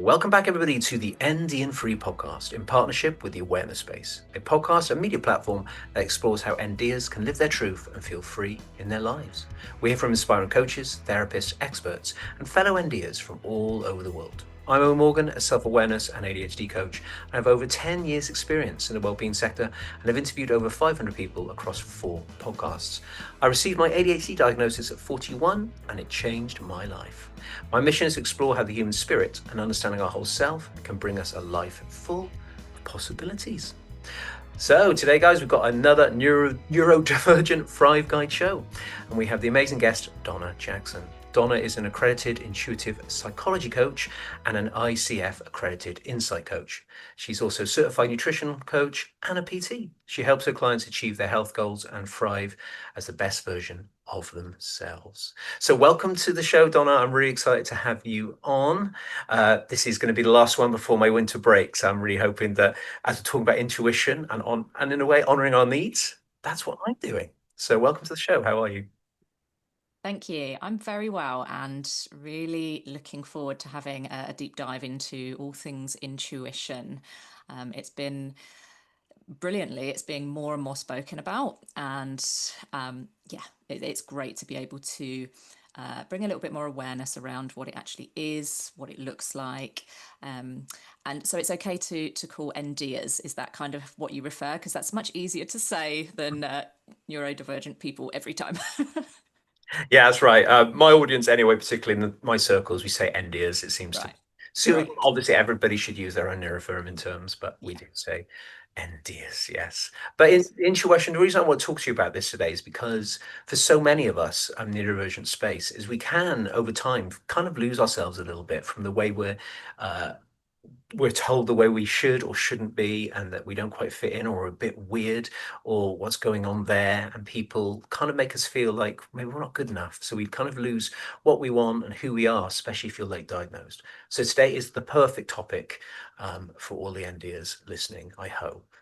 Welcome back, everybody, to the ND and Free podcast in partnership with the Awareness Space, a podcast and media platform that explores how NDers can live their truth and feel free in their lives. We hear from inspiring coaches, therapists, experts, and fellow NDers from all over the world. I'm Owen Morgan, a self-awareness and ADHD coach. I have over 10 years experience in the wellbeing sector and have interviewed over 500 people across 4 podcasts. I received my ADHD diagnosis at 41 and it changed my life. My mission is to explore how the human spirit and understanding our whole self can bring us a life full of possibilities. So today, guys, we've got another neurodivergent Thrive Guide show, and we have the amazing guest, Donna Jackson. Donna is an accredited intuitive psychology coach and an ICF accredited insight coach. She's also a certified nutrition coach and a PT. She helps her clients achieve their health goals and thrive as the best version of themselves. So welcome to the show, Donna. I'm really excited to have you on. This is going to be the last one before my winter break. So I'm really hoping that as we're talking about intuition and in a way honoring our needs, that's what I'm doing. So welcome to the show. How are you? Thank you. I'm very well and really looking forward to having a deep dive into all things intuition. It's been it's being more and more spoken about, and it's great to be able to bring a little bit more awareness around what it actually is, what it looks like. And so it's okay to call NDers. Is that kind of what you refer? Because that's much easier to say than neurodivergent people every time. Yeah, that's right. My audience, anyway, particularly in my circles, we say NDers. It seems to Right. suit. Great. Obviously, everybody should use their own neuroaffirming terms, but we Yeah. do say NDers, yes. But in Yes. intuition, the reason I want to talk to you about this today is because for so many of us, neurodivergent space, is we can over time kind of lose ourselves a little bit from the way uh, we're told the way we should or shouldn't be, and that we don't quite fit in or are a bit weird or what's going on there. And people kind of make us feel like maybe we're not good enough. So we kind of lose what we want and who we are, especially if you're late diagnosed. So today is the perfect topic for all the NDers listening, I hope.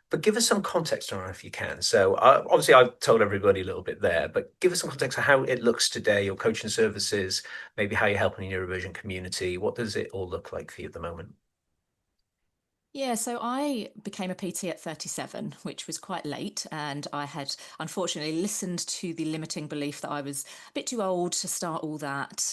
But give us some context on it if you can. So obviously I've told everybody a little bit there, but give us some context of how it looks today, your coaching services, maybe how you're helping the neurovision community. What does it all look like for you at the moment? Yeah, so I became a PT at 37, which was quite late, and I had unfortunately listened to the limiting belief that I was a bit too old to start all that.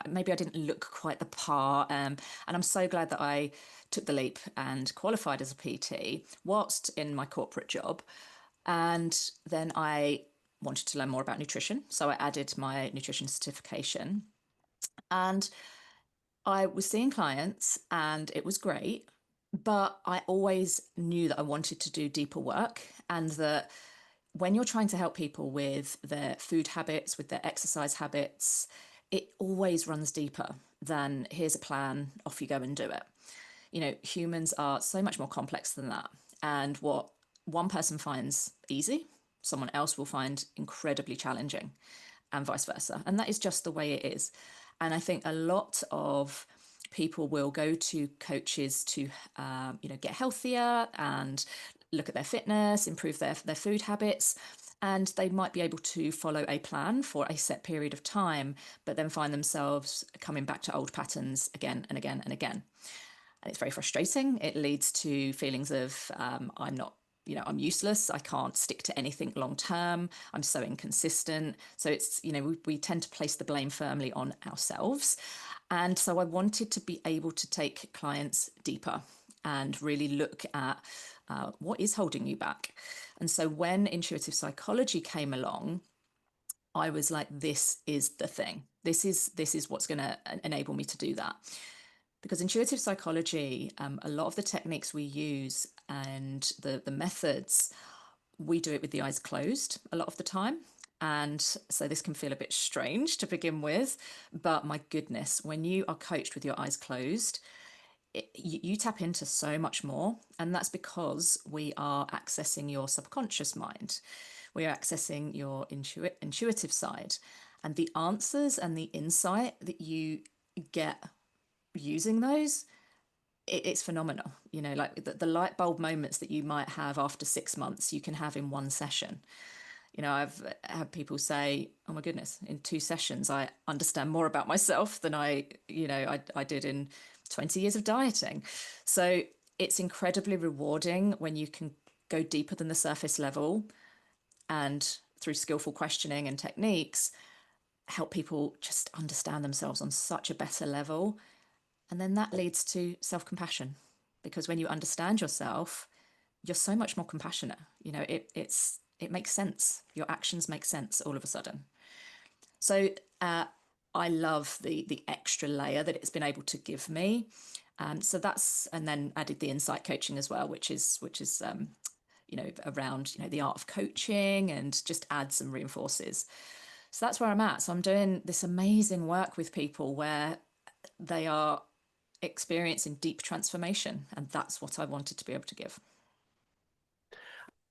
Maybe I didn't look quite the part, and I'm so glad that I took the leap and qualified as a PT whilst in my corporate job. And then I wanted to learn more about nutrition, so I added my nutrition certification, and I was seeing clients and it was great, but I always knew that I wanted to do deeper work, and that when you're trying to help people with their food habits, with their exercise habits, it always runs deeper than here's a plan, off you go and do it. Humans are so much more complex than that. And what one person finds easy, someone else will find incredibly challenging, and vice versa. And that is just the way it is. And I think a lot of people will go to coaches to, get healthier and look at their fitness, improve their food habits. And they might be able to follow a plan for a set period of time, but then find themselves coming back to old patterns again and again and again. And it's very frustrating. It leads to feelings of I'm not, I'm useless. I can't stick to anything long term. I'm so inconsistent. So it's, we tend to place the blame firmly on ourselves. And so I wanted to be able to take clients deeper and really look at what is holding you back. And so when intuitive psychology came along, I was like, this is the thing. This is what's going to enable me to do that. Because intuitive psychology, a lot of the techniques we use and the methods, we do it with the eyes closed a lot of the time. And so this can feel a bit strange to begin with, but my goodness, when you are coached with your eyes closed, you tap into so much more. And that's because we are accessing your subconscious mind. We are accessing your intuitive side. And the answers and the insight that you get using those, it's phenomenal. Like the light bulb moments that you might have after 6 months, you can have in one session. I've had people say, oh my goodness, in 2 sessions I understand more about myself than I did in 20 years of dieting. So it's incredibly rewarding when you can go deeper than the surface level and through skillful questioning and techniques, help people just understand themselves on such a better level. And then that leads to self-compassion, because when you understand yourself, you're so much more compassionate. It makes sense. Your actions make sense all of a sudden. So I love the extra layer that it's been able to give me. So that's, and then added the insight coaching as well, which is around the art of coaching, and just adds and reinforces. So that's where I'm at. So I'm doing this amazing work with people where they are experiencing deep transformation, and that's what I wanted to be able to give.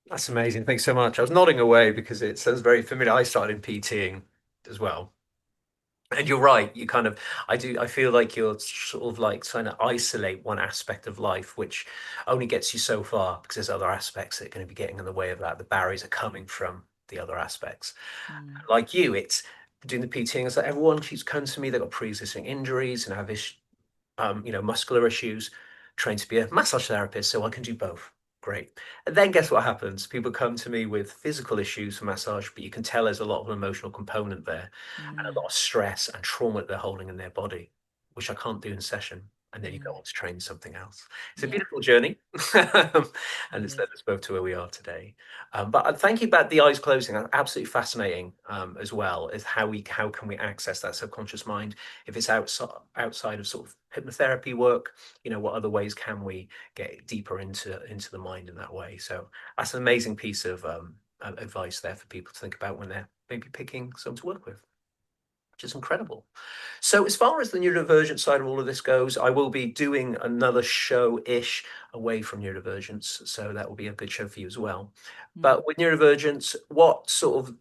That's amazing. Thanks so much. I was nodding away because it sounds very familiar. I started in PTing as well. And you're right. I feel like you're sort of like trying to isolate one aspect of life, which only gets you so far because there's other aspects that are going to be getting in the way of that. The barriers are coming from the other aspects. Mm, Like you, it's doing the PTing. It's like everyone keeps coming to me. They've got pre-existing injuries and have muscular issues, trained to be a massage therapist, so I can do both. Great. And then guess what happens? People come to me with physical issues for massage, but you can tell there's a lot of an emotional component there and a mm, lot of stress and trauma that they're holding in their body, which I can't do in session. And then you go mm. on to train something else. It's a Yeah, beautiful journey. And it it's is. led us both to where we are today. But thank you about the eyes closing. Absolutely fascinating as well, is how can we access that subconscious mind if it's outside of sort of hypnotherapy work, what other ways can we get deeper into the mind in that way? So that's an amazing piece of advice there for people to think about when they're maybe picking someone to work with, which is incredible. So as far as the neurodivergent side of all of this goes, I will be doing another show-ish away from neurodivergence, so that will be a good show for you as well. Mm. But with neurodivergence, what sort of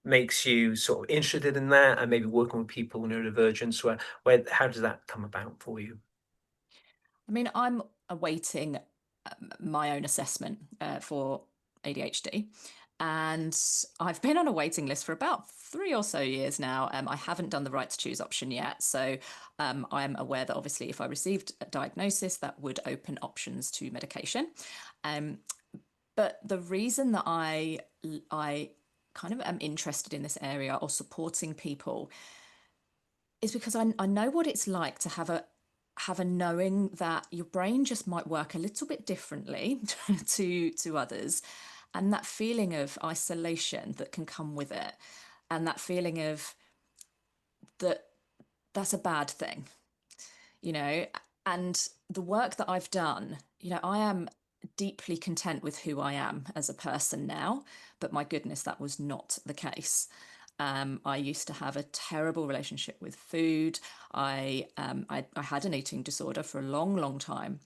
makes you sort of interested in that and maybe working with people with neurodivergence? Where how does that come about for you? I mean, I'm awaiting my own assessment for ADHD. And I've been on a waiting list for about 3 or so years now. I haven't done the right to choose option yet. So I'm aware that obviously if I received a diagnosis, that would open options to medication. Um, but the reason that I kind of am interested in this area or supporting people is because I know what it's like to have a knowing that your brain just might work a little bit differently to others, and that feeling of isolation that can come with it, and that feeling of that that's a bad thing, you know. And the work that I've done, I am deeply content with who I am as a person now, but my goodness, that was not the case. I used to have a terrible relationship with food. I had an eating disorder for a long, long time,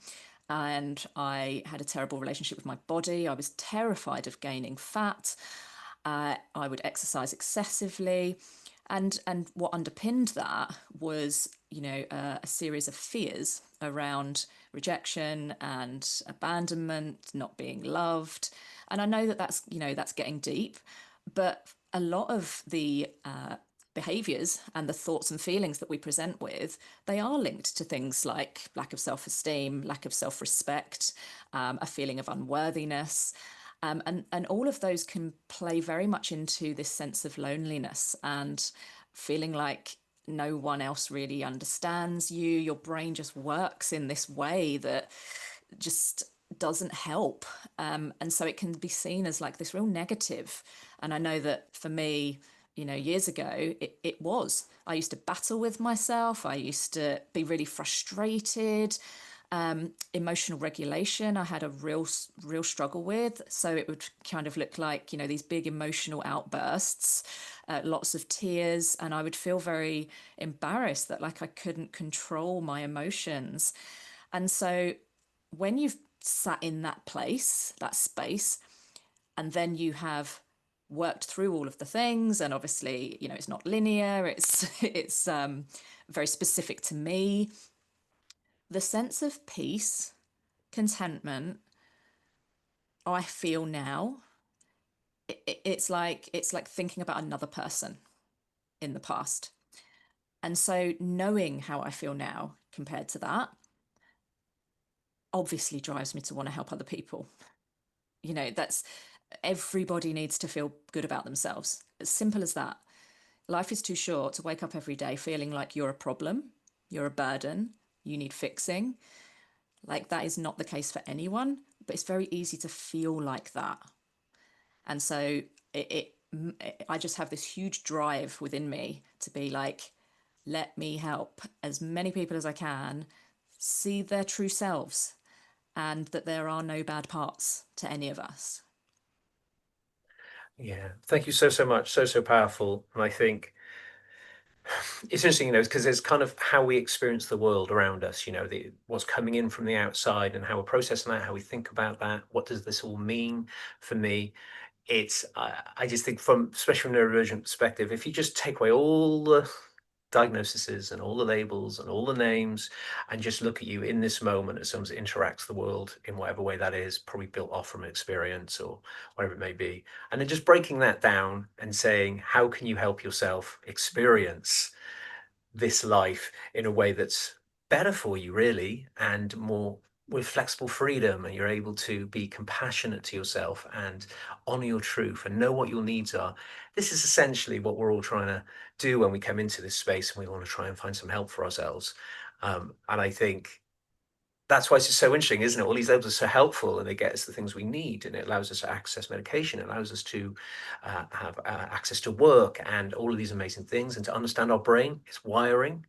and I had a terrible relationship with my body. I was terrified of gaining fat. I would exercise excessively, and what underpinned that was, a series of fears around rejection and abandonment, not being loved. And I know that that's getting deep, but a lot of the behaviors and the thoughts and feelings that we present with, they are linked to things like lack of self-esteem, lack of self-respect, a feeling of unworthiness. And all of those can play very much into this sense of loneliness and feeling like no one else really understands you. Your brain just works in this way that just doesn't help. And so it can be seen as like this real negative. And I know that for me, years ago, it was. I used to battle with myself. I used to be really frustrated. Emotional regulation, I had a real struggle with. So it would kind of look like, these big emotional outbursts, lots of tears, and I would feel very embarrassed that like I couldn't control my emotions. And so when you've sat in that place, that space, and then you have worked through all of the things, and obviously, it's not linear, it's very specific to me. The sense of peace, contentment I feel now, it's like thinking about another person in the past. And so knowing how I feel now compared to that, obviously drives me to want to help other people. That's everybody needs to feel good about themselves. As simple as that. Life is too short to wake up every day feeling like you're a problem, you're a burden, you need fixing. Like that is not the case for anyone, but it's very easy to feel like that. And so I just have this huge drive within me to be like, let me help as many people as I can see their true selves and that there are no bad parts to any of us. Yeah, thank you so, so much. So, so powerful. And I think it's interesting, because it's kind of how we experience the world around us, what's coming in from the outside and how we're processing that, how we think about that. What does this all mean for me? I just think from, especially from a neurodivergent perspective, if you just take away all the diagnoses and all the labels and all the names and just look at you in this moment as someone that interacts the world in whatever way that is, probably built off from experience or whatever it may be, and then just breaking that down and saying, how can you help yourself experience this life in a way that's better for you, really, and more with flexible freedom, and you're able to be compassionate to yourself and honor your truth and know what your needs are. This is essentially what we're all trying to do when we come into this space and we want to try and find some help for ourselves. And I think that's why it's just so interesting, isn't it? All these labels are so helpful and they get us the things we need, and it allows us to access medication, it allows us to have access to work and all of these amazing things, and to understand our brain, its wiring.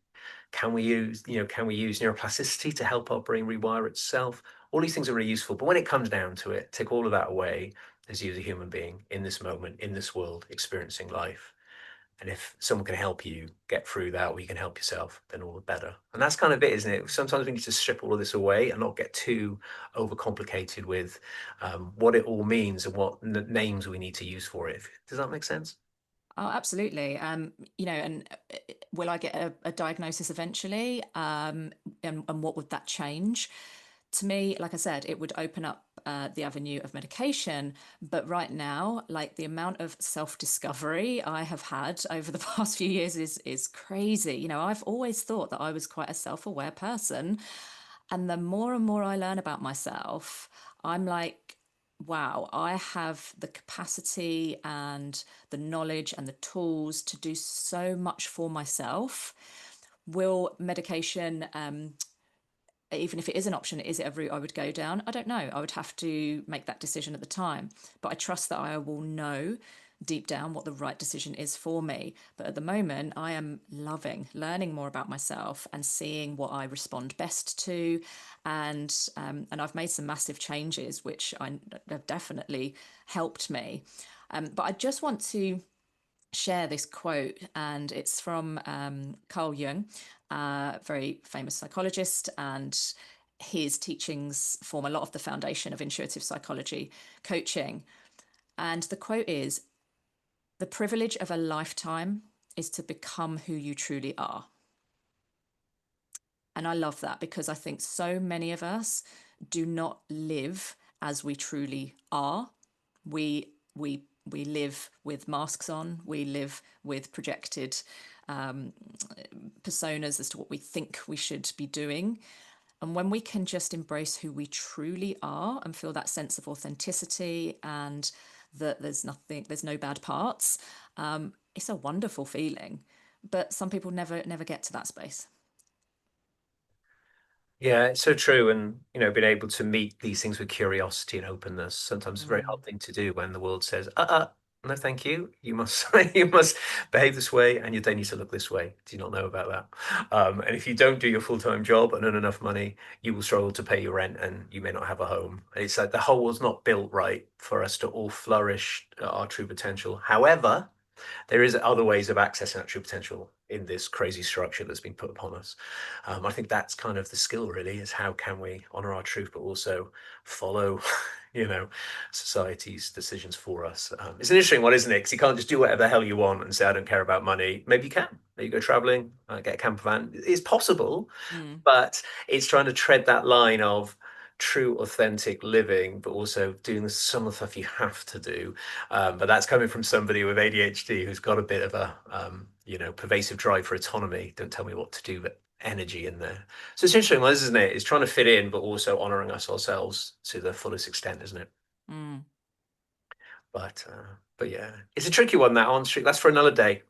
Can we use neuroplasticity to help our brain rewire itself? All these things are really useful. But when it comes down to it, take all of that away as you as a human being in this moment, in this world, experiencing life. And if someone can help you get through that, or you can help yourself, then all the better. And that's kind of it, isn't it? Sometimes we need to strip all of this away and not get too overcomplicated with what it all means and what names we need to use for it. Does that make sense? Oh, absolutely. And will I get a diagnosis eventually? And what would that change? To me, like I said, it would open up the avenue of medication. But right now, like the amount of self-discovery I have had over the past few years is crazy. I've always thought that I was quite a self-aware person. And the more and more I learn about myself, I'm like, wow, I have the capacity and the knowledge and the tools to do so much for myself. Will medication, even if it is an option, is it a route I would go down? I don't know. I would have to make that decision at the time. But I trust that I will know deep down what the right decision is for me. But at the moment, I am loving learning more about myself and seeing what I respond best to. And I've made some massive changes, which have definitely helped me. But I just want to share this quote, and it's from Carl Jung, a very famous psychologist, and his teachings form a lot of the foundation of intuitive psychology coaching. And the quote is, "The privilege of a lifetime is to become who you truly are." And I love that because I think so many of us do not live as we truly are. We live with masks on. We live with projected personas as to what we think we should be doing. And when we can just embrace who we truly are and feel that sense of authenticity and that there's no bad parts, it's a wonderful feeling. But some people never get to that space. Yeah, it's so true. And, being able to meet these things with curiosity and openness, sometimes it's a very Mm. hard thing to do when the world says, no, thank you. You must, you must behave this way and your day needs to look this way. Do you not know about that? And if you don't do your full-time job and earn enough money, you will struggle to pay your rent and you may not have a home. It's like the whole world's not built right for us to all flourish at our true potential. However, there is other ways of accessing that true potential in this crazy structure that's been put upon us. I think that's kind of the skill, really, is how can we honor our truth, but also follow, you know, society's decisions for us. It's an interesting one, isn't it? Because you can't just do whatever the hell you want and say, I don't care about money. Maybe you can. Maybe you go traveling, get a camper van. It's possible, Mm. but it's trying to tread that line of true authentic living, but also doing some of the stuff you have to do. But that's coming from somebody with ADHD who's got a bit of a pervasive drive for autonomy. Don't tell me what to do, energy in there. So it's interesting, isn't it? It's trying to fit in, but also honoring us ourselves to the fullest extent, isn't it? Mm. But yeah, it's a tricky one, that answer. That's for another day,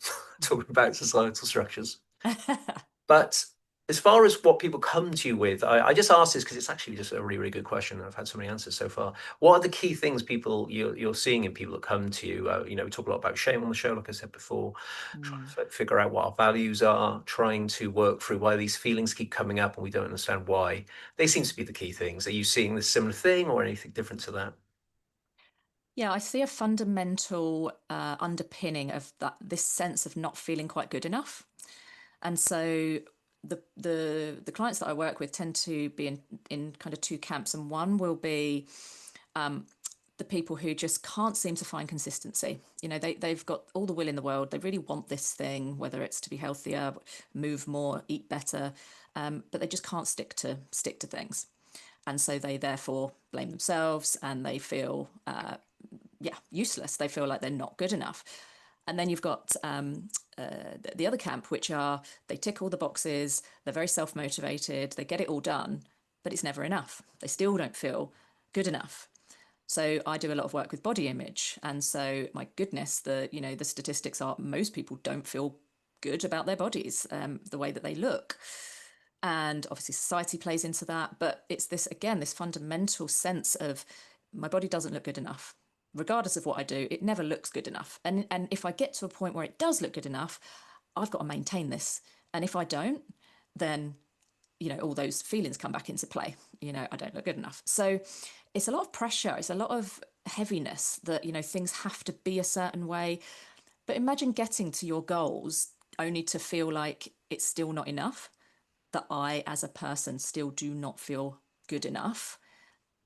talking about societal structures. But as far as what people come to you with, I just asked this because it's actually just a really, really good question. I've had so many answers so far. What are the key things you're seeing in people that come to you? We talk a lot about shame on the show, like I said before, trying Mm. to figure out what our values are, trying to work through why these feelings keep coming up and we don't understand why. They seem to be the key things. Are you seeing this similar thing or anything different to that? Yeah, I see a fundamental underpinning of this sense of not feeling quite good enough. And so the clients that I work with tend to be in kind of two camps, and one will be the people who just can't seem to find consistency. They've got all the will in the world. They really want this thing, whether it's to be healthier, move more, eat better, but they just can't stick to things. And so they therefore blame themselves, and they feel useless. They feel like they're not good enough. And then you've got the other camp, which are they tick all the boxes, they're very self motivated, they get it all done, but it's never enough. They still don't feel good enough. So I do a lot of work with body image, and so my goodness, the statistics are most people don't feel good about their bodies, the way that they look. And obviously society plays into that, but it's this fundamental sense of my body doesn't look good enough. Regardless of what I do, it never looks good enough. And if I get to a point where it does look good enough, I've got to maintain this. And if I don't, then all those feelings come back into play. I don't look good enough. So it's a lot of pressure. It's a lot of heaviness that, things have to be a certain way. But imagine getting to your goals only to feel like it's still not enough, that I, as a person, still do not feel good enough.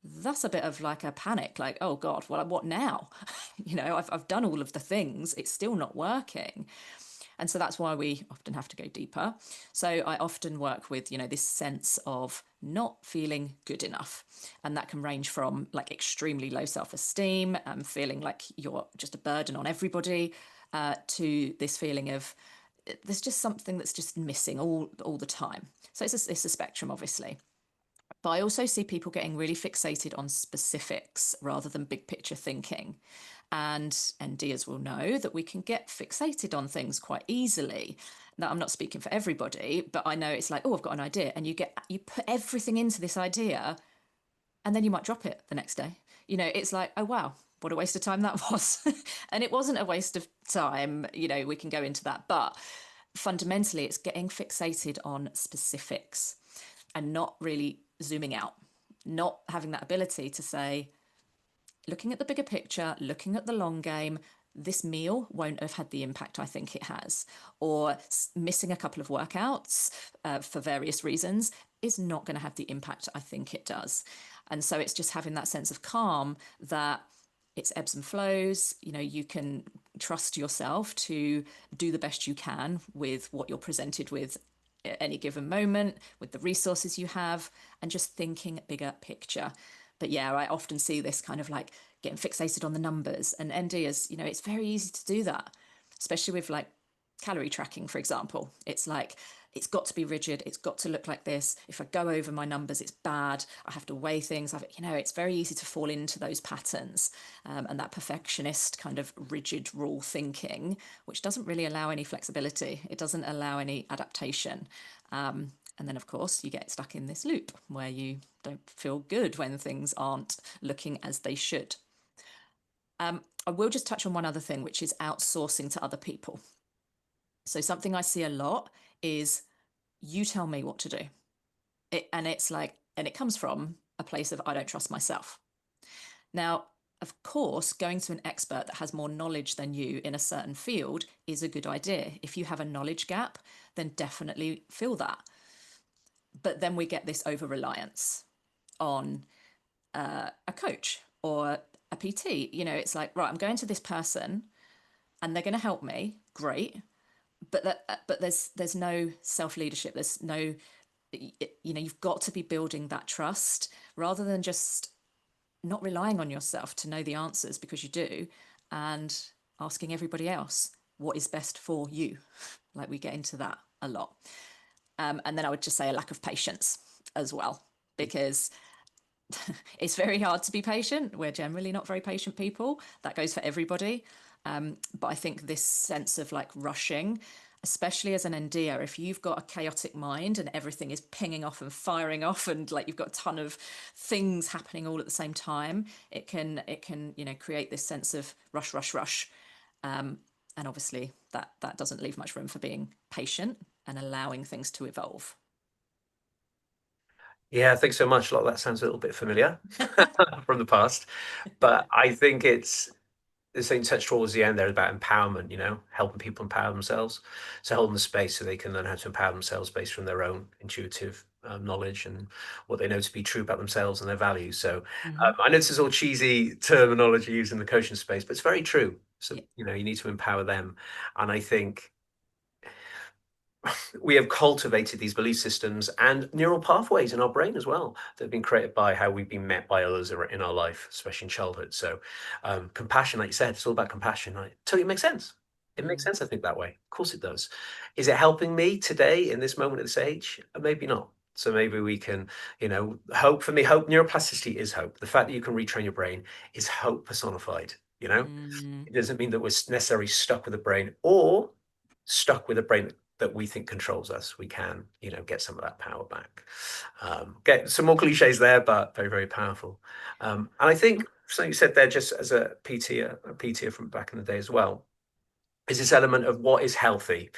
That's a bit of like a panic, like, oh God, well, what now? I've done all of the things, it's still not working. And so that's why we often have to go deeper. So I often work with, this sense of not feeling good enough. And that can range from like extremely low self-esteem, feeling like you're just a burden on everybody, to this feeling of there's just something that's just missing all the time. So it's a spectrum, obviously. But I also see people getting really fixated on specifics rather than big picture thinking. And NDers will know that we can get fixated on things quite easily. Now, I'm not speaking for everybody, but I know it's like, oh, I've got an idea. And you put everything into this idea, and then you might drop it the next day. It's like, oh, wow, what a waste of time that was. And it wasn't a waste of time. We can go into that. But fundamentally, it's getting fixated on specifics and not really zooming out, not having that ability to say, looking at the bigger picture, looking at the long game, this meal won't have had the impact I think it has, or missing a couple of workouts for various reasons is not going to have the impact I think it does. And so it's just having that sense of calm that it's ebbs and flows. You can trust yourself to do the best you can with what you're presented with at any given moment, with the resources you have, and just thinking bigger picture. But yeah, I often see this kind of like getting fixated on the numbers, and ND is, it's very easy to do that, especially with like calorie tracking, for example. It's like, it's got to be rigid. It's got to look like this. If I go over my numbers, it's bad. I have to weigh things. It's very easy to fall into those patterns, and that perfectionist kind of rigid rule thinking, which doesn't really allow any flexibility. It doesn't allow any adaptation. And then, of course, you get stuck in this loop where you don't feel good when things aren't looking as they should. I will just touch on one other thing, which is outsourcing to other people. So something I see a lot is you tell me what to do. And it comes from a place of I don't trust myself. Now, of course, going to an expert that has more knowledge than you in a certain field is a good idea. If you have a knowledge gap, then definitely fill that. But then we get this over reliance on a coach or a PT. It's like, right, I'm going to this person and they're going to help me. Great. But there's no self-leadership. There's no, you've got to be building that trust rather than just not relying on yourself to know the answers, because you do, and asking everybody else what is best for you. Like, we get into that a lot. And then I would just say a lack of patience as well, because it's very hard to be patient. We're generally not very patient people. That goes for everybody. But I think this sense of like rushing, especially as an NDer, if you've got a chaotic mind and everything is pinging off and firing off, and like you've got a ton of things happening all at the same time, it can create this sense of rush, rush, rush. And obviously that doesn't leave much room for being patient and allowing things to evolve. Yeah, thanks so much. A lot of that sounds a little bit familiar from the past, but I think it's the same touch towards the end there about empowerment, helping people empower themselves. So holding the space so they can learn how to empower themselves based from their own intuitive knowledge and what they know to be true about themselves and their values. So Hmm. I know this is all cheesy terminology used in the coaching space, but it's very true. So, Yeah. you need to empower them. And I think we have cultivated these belief systems and neural pathways in our brain as well that have been created by how we've been met by others in our life, especially in childhood. So, compassion, like you said, it's all about compassion. I totally makes sense. It makes Mm. sense. I think that way. Of course, it does. Is it helping me today in this moment at this age? Maybe not. So maybe we can, hope for me. Hope neuroplasticity is hope. The fact that you can retrain your brain is hope personified. Mm. It doesn't mean that we're necessarily stuck with a brain or stuck with a brain that we think controls us. We can, get some of that power back. Get some more cliches there, but very, very powerful. And I think something you said there, just as a PT, a PT from back in the day as well, is this element of what is healthy.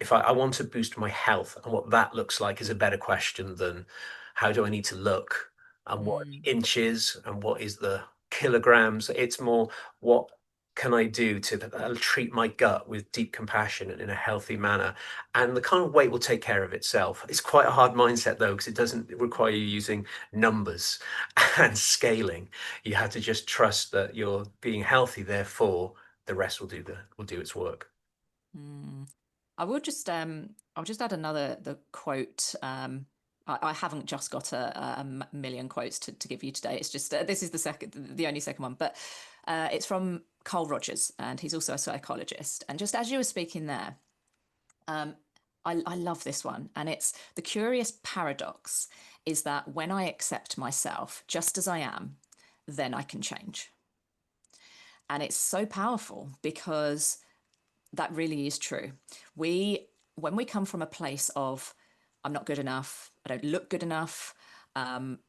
If I want to boost my health, and what that looks like is a better question than how do I need to look and what are Mm. the inches and what is the kilograms. It's more what can I do to treat my gut with deep compassion and in a healthy manner, and the kind of weight will take care of itself. It's quite a hard mindset though, because it doesn't require you using numbers and scaling. You have to just trust that you're being healthy, therefore the rest will do its work. Mm. I'll just add another the quote. I haven't just got a million quotes to give you today. It's just this is the only second one, but it's from Carl Rogers, and he's also a psychologist. And just as you were speaking there, um, I love this one, and it's the curious paradox is that when I accept myself just as I am, then I can change. And it's so powerful because that really is true. We, when we come from a place of, I'm not good enough, I don't look good enough, I'm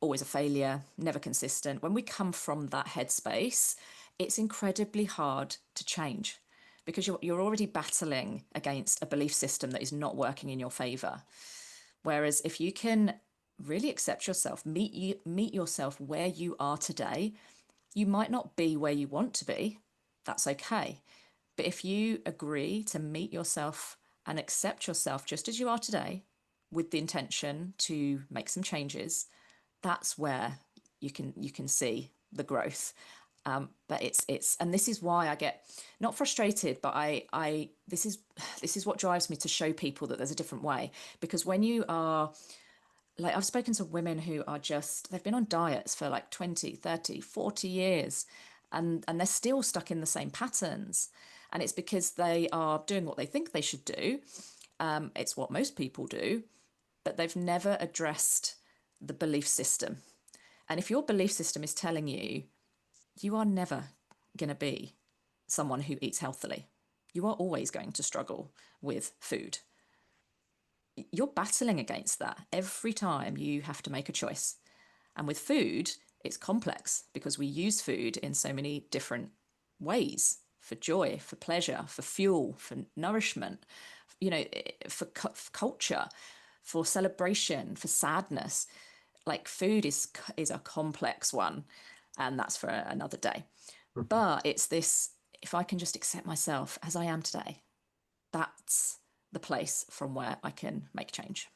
always a failure, never consistent. When we come from that headspace, it's incredibly hard to change because you're already battling against a belief system that is not working in your favor. Whereas if you can really accept yourself, meet yourself where you are today, you might not be where you want to be. That's okay. But if you agree to meet yourself and accept yourself just as you are today, with the intention to make some changes, that's where you can see the growth. But it's and this is why I get not frustrated, but I this is what drives me to show people that there's a different way. Because when you are like, I've spoken to women who are just, they've been on diets for like 20, 30, 40 years, and they're still stuck in the same patterns. And it's because they are doing what they think they should do. It's what most people do, but they've never addressed the belief system. And if your belief system is telling you you are never going to be someone who eats healthily, you are always going to struggle with food, you're battling against that every time you have to make a choice. And with food, it's complex because we use food in so many different ways for joy, for pleasure, for fuel, for nourishment, for culture, for celebration, for sadness. Like food is a complex one, and that's for another day. But it's this, if I can just accept myself as I am today, that's the place from where I can make change.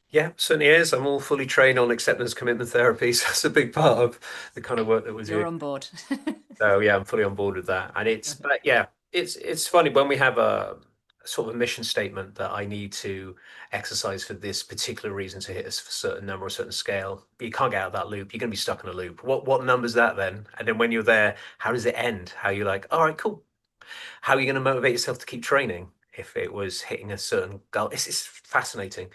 Yeah, certainly is. I'm all fully trained on acceptance commitment therapy, so that's a big part of the kind of work that we're You're doing. on board. So yeah, I'm fully on board with that. But yeah, it's funny when we have a sort of a mission statement that I need to exercise for this particular reason to hit a certain number or a certain scale. You can't get out of that loop. You're going to be stuck in a loop. What number's that then? And then when you're there, how does it end? How you're like, all right, cool. How are you going to motivate yourself to keep training? if it was hitting a certain goal. It's fascinating.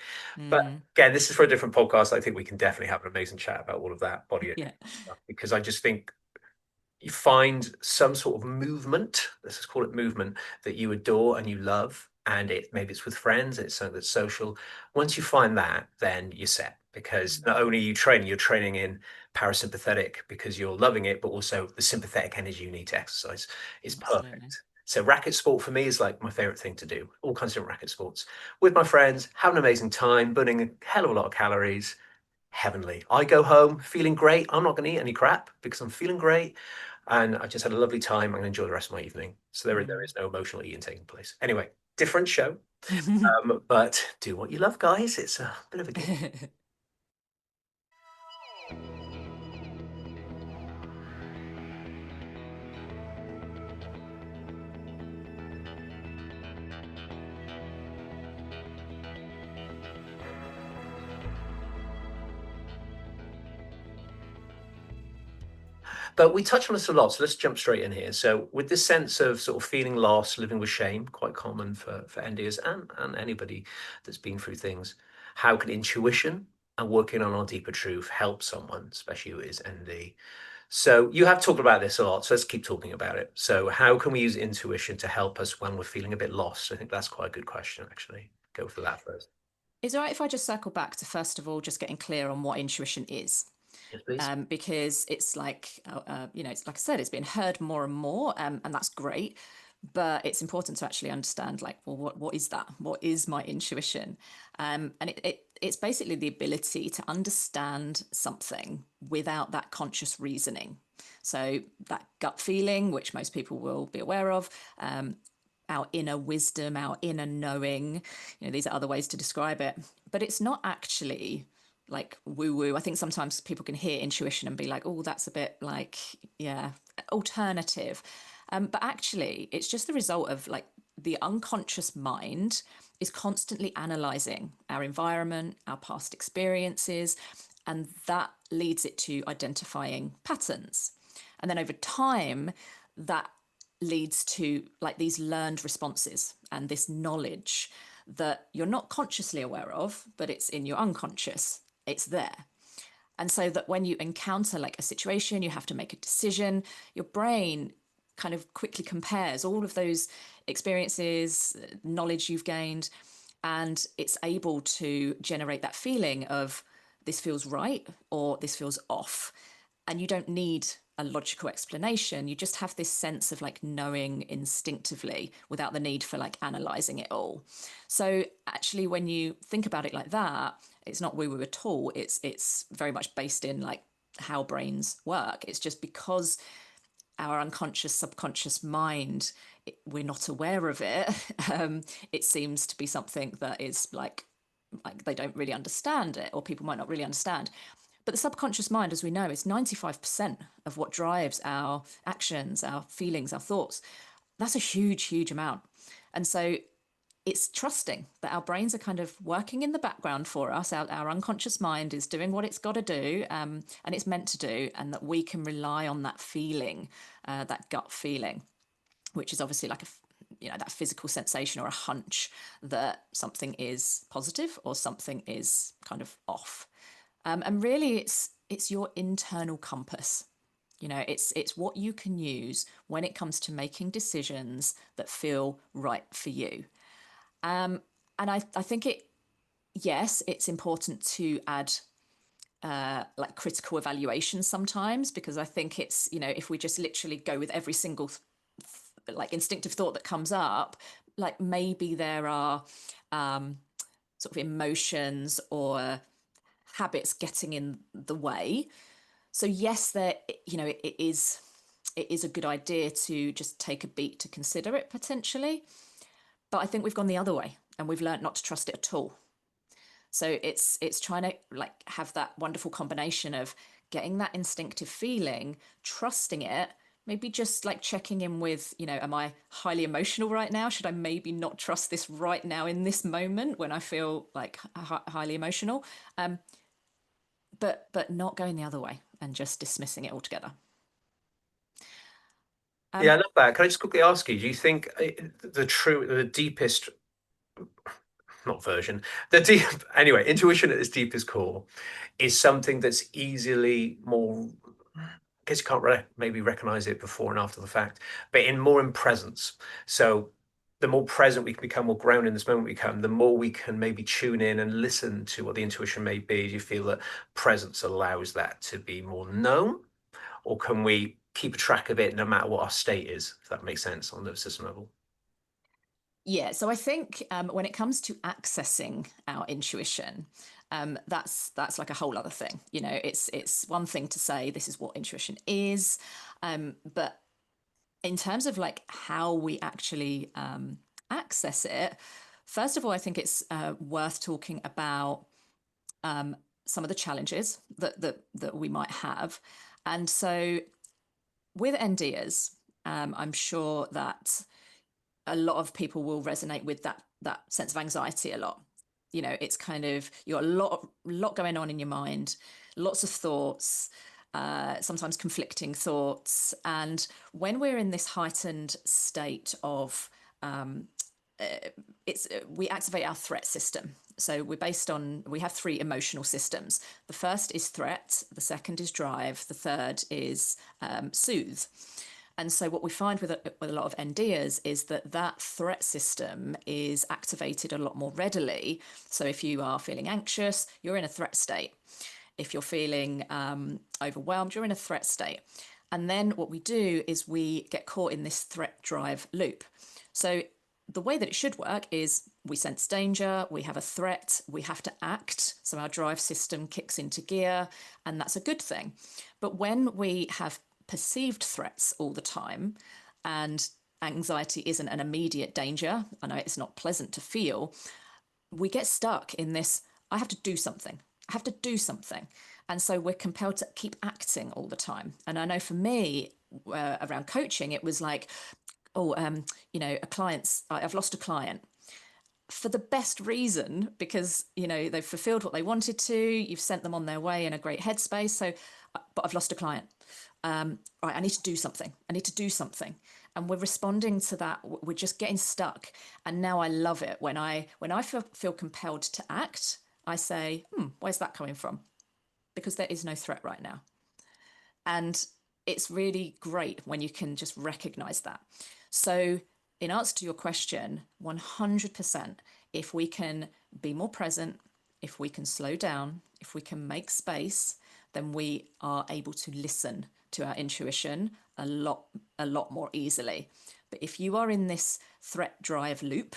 But Mm, again, this is for a different podcast. I think we can definitely have an amazing chat about all of that body yeah. stuff, because I just think you find some sort of movement, let's just call it movement, that you adore and you love, and it maybe it's with friends, it's something that's social. Once you find that, then you're set, because not Mm, only are you training, you're training in parasympathetic because you're loving it, but also the sympathetic energy you need to exercise is absolutely. perfect. So racket sport for me is like my favorite thing to do. All kinds of different racket sports with my friends, have an amazing time, burning a hell of a lot of calories. Heavenly. I go home feeling great. I'm not going to eat any crap because I'm feeling great. And I just had a lovely time. I'm going to enjoy the rest of my evening. So there Mm. is no emotional eating taking place. Anyway, different show. But do what you love, guys. It's a bit of a gift. But we touch on this a lot, so let's jump straight in here. So, with this sense of sort of feeling lost, living with shame, quite common for NDers and anybody that's been through things, how can intuition and working on our deeper truth help someone, especially who is ND? So, you have talked about this a lot, so let's keep talking about it. So, how can we use intuition to help us when we're feeling a bit lost? I think that's quite a good question, actually. Go for that first. Is it right if I just circle back to, first of all, just getting clear on what intuition is? Yes, please. Because it's like, it's like I said, it's been heard more and more, and that's great. But it's important to actually understand, like, well, what is that? What is my intuition? And it's basically the ability to understand something without that conscious reasoning. So that gut feeling, which most people will be aware of, our inner wisdom, our inner knowing, these are other ways to describe it. But it's not actually like woo woo. I think sometimes people can hear intuition and be like, oh, that's a bit like, yeah, alternative. But actually, it's just the result of like the unconscious mind is constantly analyzing our environment, our past experiences, and that leads it to identifying patterns. And then over time, that leads to like these learned responses and this knowledge that you're not consciously aware of, but it's in your unconscious. It's there. And so that when you encounter like a situation, you have to make a decision, your brain kind of quickly compares all of those experiences, knowledge you've gained, and it's able to generate that feeling of this feels right or this feels off. And you don't need a logical explanation. You just have this sense of like knowing instinctively without the need for like analyzing it all. So actually, when you think about it like that, it's not woo woo at all. It's very much based in like how brains work. It's just because our unconscious, subconscious mind, we're not aware of it. It seems to be something that is like they don't really understand it, or people might not really understand. But the subconscious mind, as we know, is 95% of what drives our actions, our feelings, our thoughts. That's a huge, huge amount. And so it's trusting that our brains are kind of working in the background for us. Our unconscious mind is doing what it's got to do, and it's meant to do, and that we can rely on that feeling, that gut feeling, which is obviously like that physical sensation or a hunch that something is positive or something is kind of off. And really, it's your internal compass. It's what you can use when it comes to making decisions that feel right for you. And I think yes, it's important to add like critical evaluation sometimes, because I think it's, if we just literally go with every single like instinctive thought that comes up, like maybe there are sort of emotions or habits getting in the way. So yes, there, it is a good idea to just take a beat to consider it potentially. But I think we've gone the other way and we've learned not to trust it at all. So it's trying to like have that wonderful combination of getting that instinctive feeling, trusting it, maybe just like checking in with, am I highly emotional right now? Should I maybe not trust this right now in this moment when I feel like highly emotional? But not going the other way and just dismissing it altogether. Yeah, I love that. Can I just quickly ask you, do you think the deepest, not version, the deep, anyway, intuition at its deepest core is something that's easily more, I guess you can't maybe recognize it before and after the fact, but more in presence. So the more present we can become, more grounded in this moment we become, the more we can maybe tune in and listen to what the intuition may be. Do you feel that presence allows that to be more known? Or can we keep a track of it no matter what our state is, if that makes sense on the system level? Yeah, so I think when it comes to accessing our intuition, that's like a whole other thing. You know, it's one thing to say this is what intuition is, but in terms of like how we actually access it, first of all, I think it's worth talking about um, some of the challenges that we might have, and so with NDers, I'm sure that a lot of people will resonate with that sense of anxiety a lot. You know, it's kind of you're a lot going on in your mind, lots of thoughts, sometimes conflicting thoughts, and when we're in this heightened state of uh, it's we activate our threat system. So we have three emotional systems. The first is threat, the second is drive, the third is soothe. And so what we find with a lot of NDers is that threat system is activated a lot more readily. So if you are feeling anxious, you're in a threat state. If you're feeling overwhelmed, you're in a threat state. And then what we do is we get caught in this threat drive loop. So the way that it should work is we sense danger, we have a threat, we have to act. So our drive system kicks into gear, and that's a good thing. But when we have perceived threats all the time and anxiety isn't an immediate danger, I know it's not pleasant to feel, we get stuck in this I have to do something. I have to do something. And so we're compelled to keep acting all the time. And I know for me, around coaching, it was like, oh, I've lost a client for the best reason because, you know, they've fulfilled what they wanted to. You've sent them on their way in a great headspace. So, but I've lost a client. Right, I need to do something. I need to do something. And we're responding to that. We're just getting stuck. And now I love it when I feel compelled to act. I say, where's that coming from? Because there is no threat right now. And it's really great when you can just recognize that. So, in answer to your question, 100%, if we can be more present, if we can slow down, if we can make space, then we are able to listen to our intuition a lot more easily. But if you are in this threat drive loop,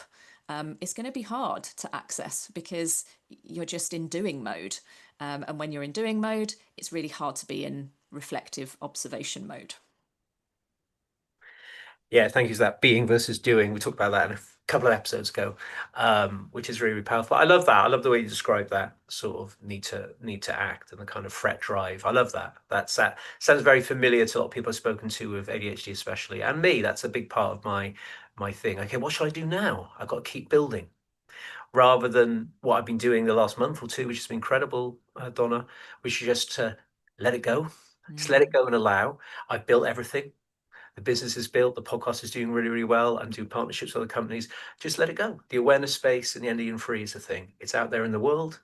it's going to be hard to access because you're just in doing mode. And when you're in doing mode, it's really hard to be in reflective observation mode. Yeah, thank you for that. Being versus doing. We talked about that in a couple of episodes ago, which is really, really powerful. I love that. I love the way you describe that sort of need to act and the kind of fret drive. I love that. That sounds very familiar to a lot of people I've spoken to with ADHD, especially, and me. That's a big part of my thing. Okay, what should I do now? I've got to keep building, rather than what I've been doing the last month or two, which has been incredible, Donna, which is just to let it go, just let it Mm. go and allow. I've built everything. The business is built, the podcast is doing really, really well. I'm doing partnerships with other companies. Just let it go. The awareness space and the Indian free is a thing. It's out there in the world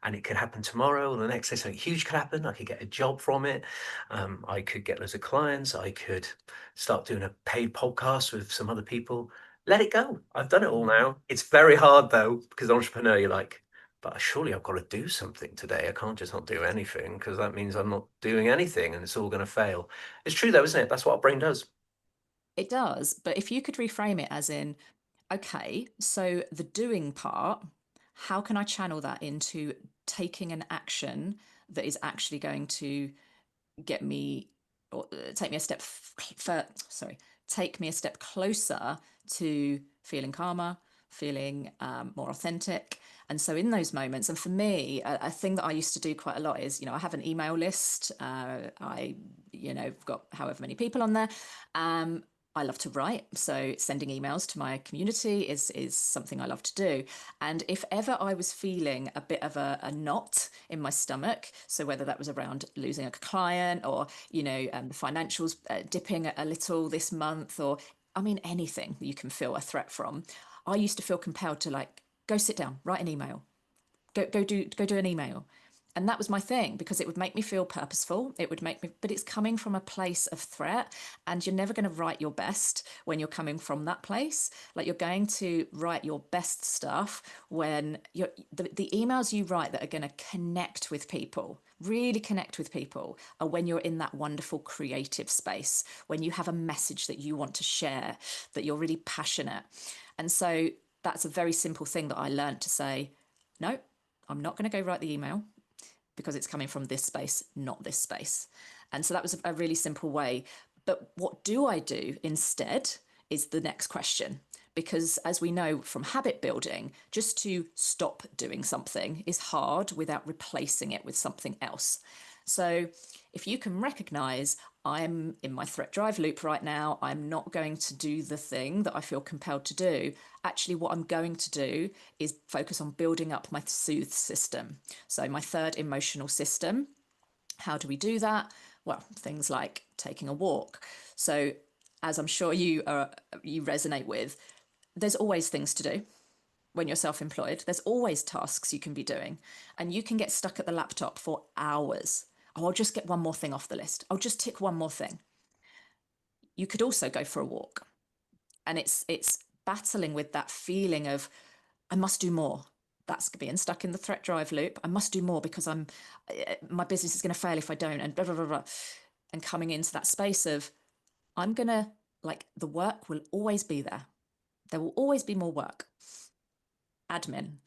and it could happen tomorrow or the next day. Something huge could happen. I could get a job from it. I could get loads of clients. I could start doing a paid podcast with some other people. Let it go. I've done it all Mm. now. It's very hard though, because entrepreneur, you're like, but surely I've got to do something today. I can't just not do anything because that means I'm not doing anything and it's all going to fail. It's true though, isn't it? That's what our brain does. It does, but if you could reframe it as in, okay, so the doing part, how can I channel that into taking an action that is actually going to get me or take me a step sorry, take me a step closer to feeling calmer, feeling more authentic. And so in those moments, and for me, a thing that I used to do quite a lot is, I have an email list. I, got however many people on there. I love to write, so sending emails to my community is something I love to do. And if ever I was feeling a bit of a knot in my stomach, so whether that was around losing a client or, the financials dipping a little this month, or I mean, anything that you can feel a threat from, I used to feel compelled to like go sit down, write an email, go do an email. And that was my thing, because it would make me feel purposeful. It would make me, but it's coming from a place of threat, and you're never going to write your best when you're coming from that place. Like, you're going to write your best stuff when the emails you write that are going to connect with people, really connect with people, are when you're in that wonderful creative space, when you have a message that you want to share, that you're really passionate. And so that's a very simple thing that I learned to say, no, I'm not going to go write the email, because it's coming from this space, not this space. And so that was a really simple way. But what do I do instead is the next question. Because as we know from habit building, just to stop doing something is hard without replacing it with something else. So if you can recognize, I'm in my threat drive loop right now, I'm not going to do the thing that I feel compelled to do. Actually, what I'm going to do is focus on building up my soothe system. So my third emotional system. How do we do that? Well, things like taking a walk. So as I'm sure you resonate with, there's always things to do when you're self-employed. There's always tasks you can be doing, and you can get stuck at the laptop for hours. Oh, I'll just get one more thing off the list. I'll just tick one more thing. You could also go for a walk. And it's battling with that feeling of, I must do more. That's being stuck in the threat drive loop. I must do more because my business is going to fail if I don't, and blah, blah, blah, blah. And coming into that space of, I'm going to, like, the work will always be there. There will always be more work. Admin,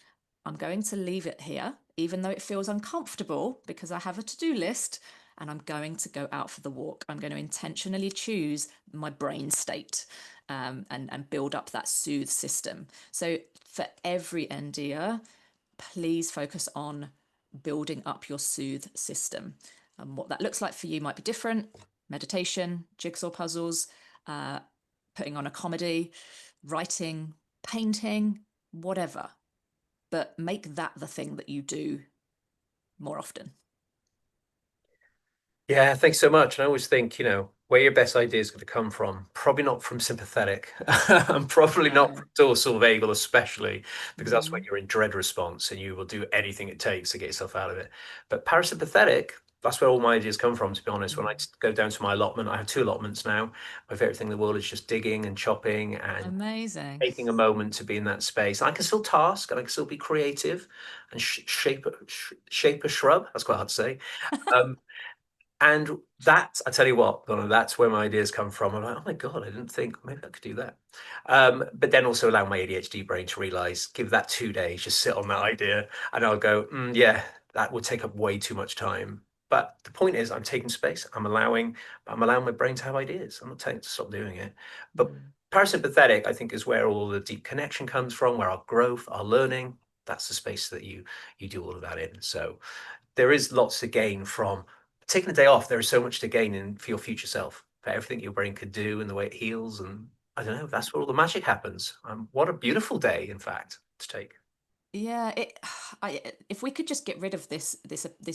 I'm going to leave it here, even though it feels uncomfortable because I have a to-do list, and I'm going to go out for the walk. I'm going to intentionally choose my brain state, and build up that soothe system. So for every NDer, please focus on building up your soothe system. What that looks like for you might be different. Meditation, jigsaw puzzles, putting on a comedy, writing, painting, whatever. But make that the thing that you do more often. Yeah, thanks so much. And I always think, where your best idea is going to come from, probably not from sympathetic, and probably not No. from dorsal vagal, especially because that's when Mm-hmm. you're in dread response and you will do anything it takes to get yourself out of it. But parasympathetic, that's where all my ideas come from, to be honest. When I go down to my allotment, I have two allotments now. My favorite thing in the world is just digging and chopping and Amazing. taking a moment to be in that space. I can still task and I can still be creative and shape a shrub. That's quite hard to say. Um, and that, I tell you what, Donna, that's where my ideas come from. I'm like, oh my God, I didn't think maybe I could do that. But then also allow my ADHD brain to realize, give that 2 days, just sit on that idea, and I'll go, yeah, that would take up way too much time. But the point is, I'm taking space. I'm allowing my brain to have ideas. I'm not telling it to stop doing it. But Mm. parasympathetic, I think, is where all the deep connection comes from, where our growth, our learning, that's the space that you do all of that in. So there is lots to gain from taking a day off. There is so much to gain in for your future self, for everything your brain could do and the way it heals. And I don't know, that's where all the magic happens. What a beautiful day, in fact, to take. Yeah, if we could just get rid of this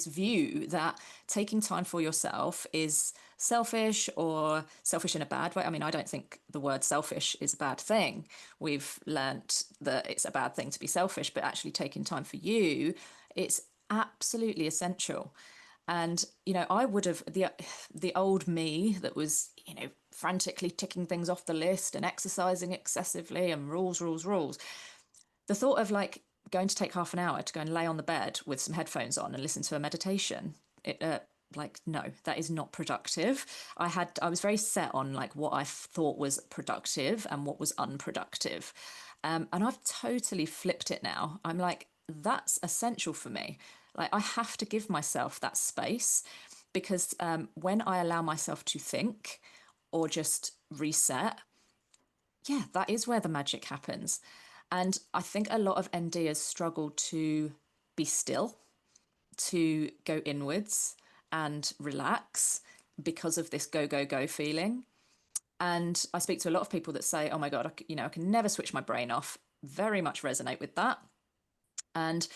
view that taking time for yourself is selfish, or selfish in a bad way. I mean, I don't think the word selfish is a bad thing. We've learnt that it's a bad thing to be selfish, but actually taking time for you, it's absolutely essential. And I would have, the old me that was, frantically ticking things off the list and exercising excessively and rules, rules, rules. The thought of like going to take half an hour to go and lay on the bed with some headphones on and listen to a meditation, like, no, that is not productive. I was very set on like what I thought was productive and what was unproductive. And I've totally flipped it now. I'm like, that's essential for me. Like, I have to give myself that space, because when I allow myself to think or just reset, yeah, that is where the magic happens. And I think a lot of NDers struggle to be still, to go inwards and relax because of this go, go, go feeling. And I speak to a lot of people that say, oh my God, I can never switch my brain off. Very much resonate with that. And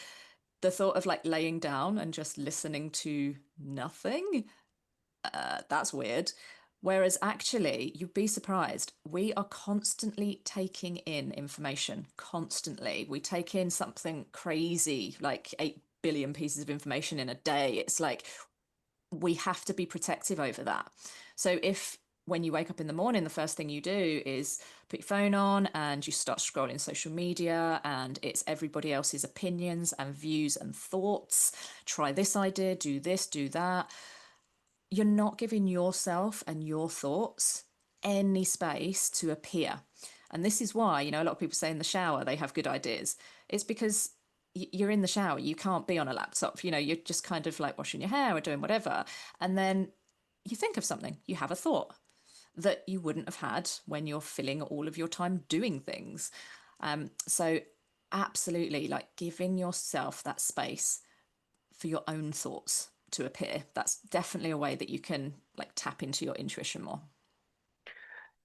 the thought of like laying down and just listening to nothing, that's weird. Whereas actually, you'd be surprised. We are constantly taking in information, constantly. We take in something crazy, like 8 billion pieces of information in a day. It's like we have to be protective over that. So if when you wake up in the morning, the first thing you do is put your phone on and you start scrolling social media and it's everybody else's opinions and views and thoughts. Try this idea, do this, do that. You're not giving yourself and your thoughts any space to appear. And this is why, a lot of people say in the shower they have good ideas. It's because you're in the shower, you can't be on a laptop, you're just kind of like washing your hair or doing whatever. And then you think of something, you have a thought that you wouldn't have had when you're filling all of your time doing things. So, absolutely, like giving yourself that space for your own thoughts to appear. That's definitely a way that you can like tap into your intuition more.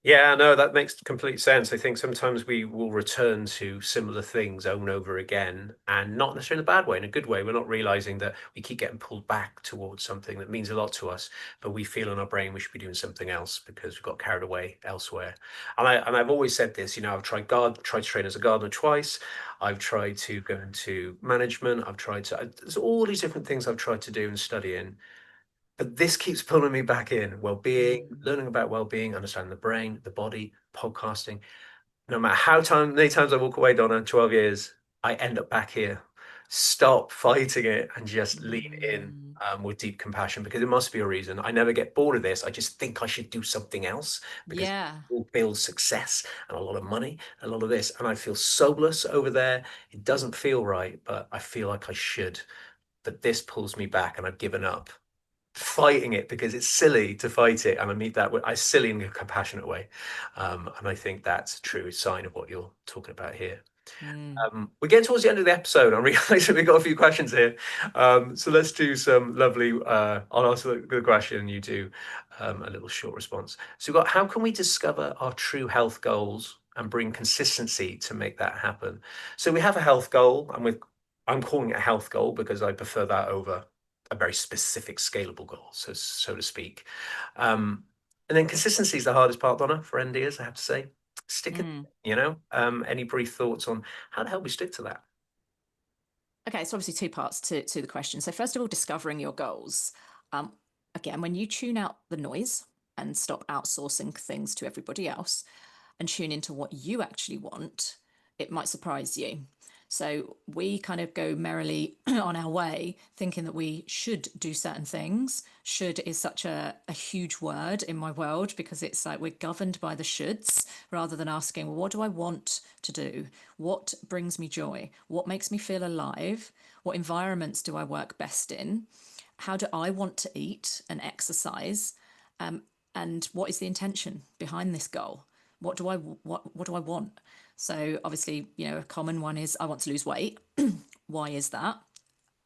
Yeah, no, that makes complete sense. I think sometimes we will return to similar things over and over again, and not necessarily in a bad way, in a good way. We're not realizing that we keep getting pulled back towards something that means a lot to us, but we feel in our brain we should be doing something else because we got carried away elsewhere. And I've always said this, I've tried to train as a gardener twice. I've tried to go into management. There's all these different things I've tried to do and study in. But this keeps pulling me back in. Well-being, Mm. learning about well-being, understanding the brain, the body, podcasting. No matter many times I walk away, Donna, 12 years, I end up back here. Stop fighting it and just lean in Mm. with deep compassion because it must be a reason. I never get bored of this. I just think I should do something else because it Yeah. will build success and a lot of money, a lot of this. And I feel soulless over there. It doesn't feel right, but I feel like I should. But this pulls me back and I've given up fighting it because it's silly to fight it. And I mean that I silly in a compassionate way. And I think that's a true sign of what you're talking about here. Mm. We're getting towards the end of the episode. I'm realizing we've got a few questions here. So let's do some lovely, I'll answer the question and you do a little short response. So we've got, how can we discover our true health goals and bring consistency to make that happen? So we have a health goal I'm calling it a health goal because I prefer that over a very specific scalable goal, so to speak. And then consistency is the hardest part, Donna, for NDers, I have to say. Stick it, Mm. any brief thoughts on how to help we stick to that? Okay, so obviously two parts to the question. So first of all, discovering your goals. Um, Again, when you tune out the noise and stop outsourcing things to everybody else and tune into what you actually want, it might surprise you. So we kind of go merrily on our way thinking that we should do certain things. Should is such a huge word in my world because it's like we're governed by the shoulds rather than asking, well, what do I want to do? What brings me joy? What makes me feel alive? What environments do I work best in? How do I want to eat and exercise? Um, and what is the intention behind this goal? What do I want? So obviously, a common one is I want to lose weight. Why is that?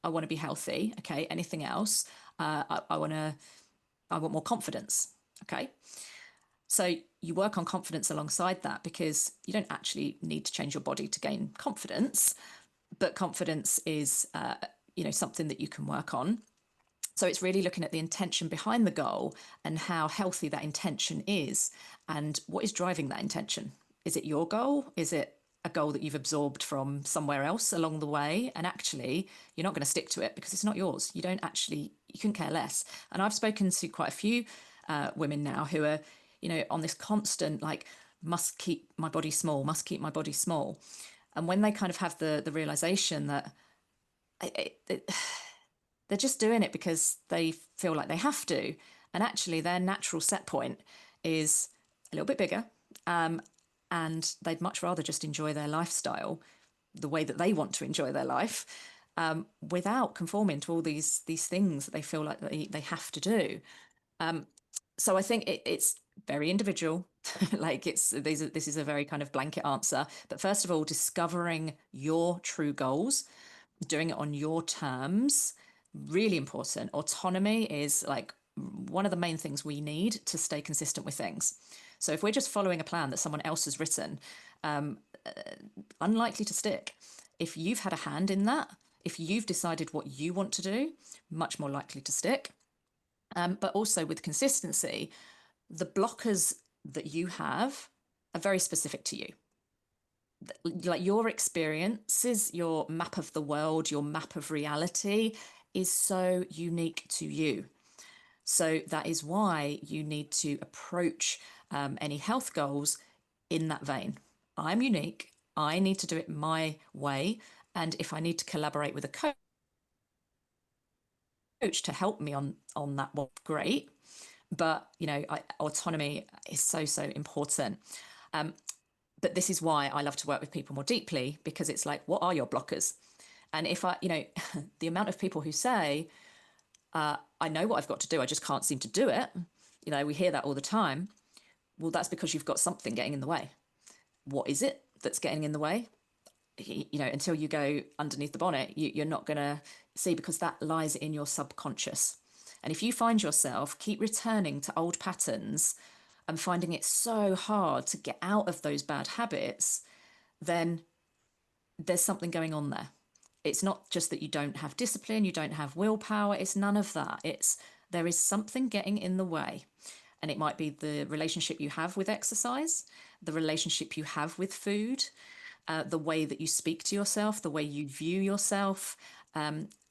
I want to be healthy. Okay. Anything else? I want more confidence. Okay. So you work on confidence alongside that because you don't actually need to change your body to gain confidence, but confidence is, something that you can work on. So it's really looking at the intention behind the goal and how healthy that intention is and what is driving that intention. Is it your goal? Is it a goal that you've absorbed from somewhere else along the way? And actually, you're not going to stick to it because it's not yours. You couldn't care less. And I've spoken to quite a few women now who are, on this constant, like, must keep my body small, must keep my body small. And when they kind of have the realization that it, they're just doing it because they feel like they have to. And actually, their natural set point is a little bit bigger. Um, and they'd much rather just enjoy their lifestyle the way that they want to enjoy their life without conforming to all these things that they feel like they have to do. So I think it's very individual. Like this is a very kind of blanket answer. But first of all, discovering your true goals, doing it on your terms, really important. Autonomy is like one of the main things we need to stay consistent with things. So if we're just following a plan that someone else has written, um, unlikely to stick. If you've had a hand in that, if you've decided what you want to do, much more likely to stick. But also with consistency, the blockers that you have are very specific to you. Like your experiences, your map of the world, your map of reality is so unique to you. So that is why you need to approach any health goals in that vein. I'm unique. I need to do it my way. And if I need to collaborate with a coach to help me on that one, great. But autonomy is so important. But this is why I love to work with people more deeply, because it's like, what are your blockers? And if the amount of people who say, I know what I've got to do, I just can't seem to do it. We hear that all the time. Well, that's because you've got something getting in the way. What is it that's getting in the way? Until you go underneath the bonnet, you're not going to see, because that lies in your subconscious. And if you find yourself keep returning to old patterns and finding it so hard to get out of those bad habits, then there's something going on there. It's not just that you don't have discipline, you don't have willpower, it's none of that. There is something getting in the way. And it might be the relationship you have with exercise, the relationship you have with food, the way that you speak to yourself, the way you view yourself.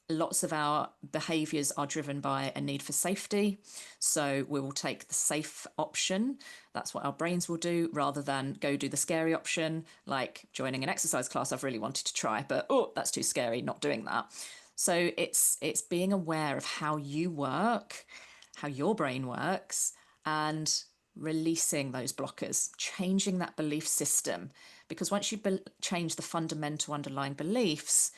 Lots of our behaviors are driven by a need for safety. So we will take the safe option. That's what our brains will do, rather than go do the scary option, like joining an exercise class I've really wanted to try, but that's too scary, not doing that. So it's being aware of how you work, how your brain works, and releasing those blockers, changing that belief system. Because once you change the fundamental underlying beliefs,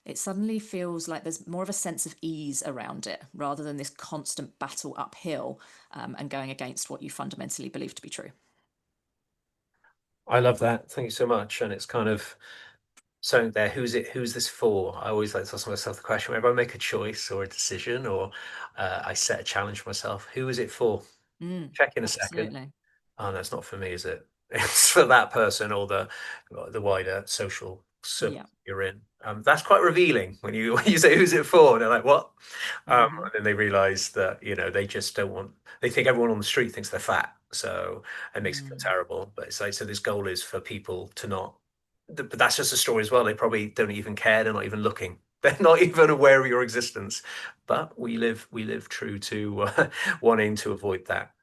it suddenly feels like there's more of a sense of ease around it, rather than this constant battle uphill and going against what you fundamentally believe to be true. I love that. Thank you so much. And it's kind of something there. Who's this for? I always like to ask myself the question whenever I make a choice or a decision, or I set a challenge for myself, who is it for? Check in a second. Absolutely. Oh, that's not for me, is it? It's for that person or the wider social circle Yeah. you're in. That's quite revealing when you when you say who's it for, and they're like, what? Hmm. And then they realize that they just don't want. They think everyone on the street thinks they're fat, so it makes it feel Mm. terrible. But it's like, so this goal is for people to not. But that's just a story as well. They probably don't even care. They're not even looking. They're not even aware of your existence. But we live true to wanting to avoid that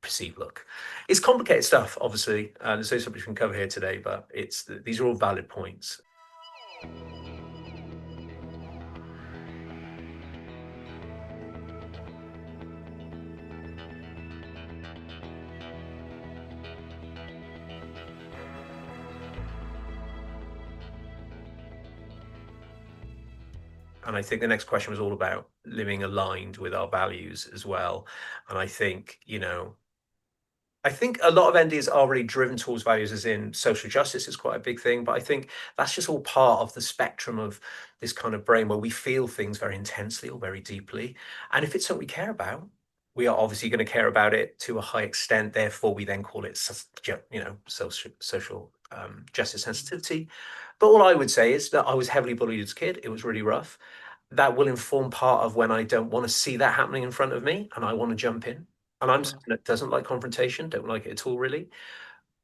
perceived look. It's complicated stuff, obviously. There's so much we can cover here today, but these are all valid points. And I think the next question was all about living aligned with our values as well. And I think a lot of NDs are really driven towards values, as in social justice is quite a big thing. But I think that's just all part of the spectrum of this kind of brain where we feel things very intensely or very deeply. And if it's something we care about, we are obviously going to care about it to a high extent. Therefore, we then call it, social justice sensitivity. But all I would say is that I was heavily bullied as a kid. It was really rough. That will inform part of when I don't want to see that happening in front of me and I want to jump in. And I'm Yeah. someone that doesn't like confrontation, don't like it at all, really.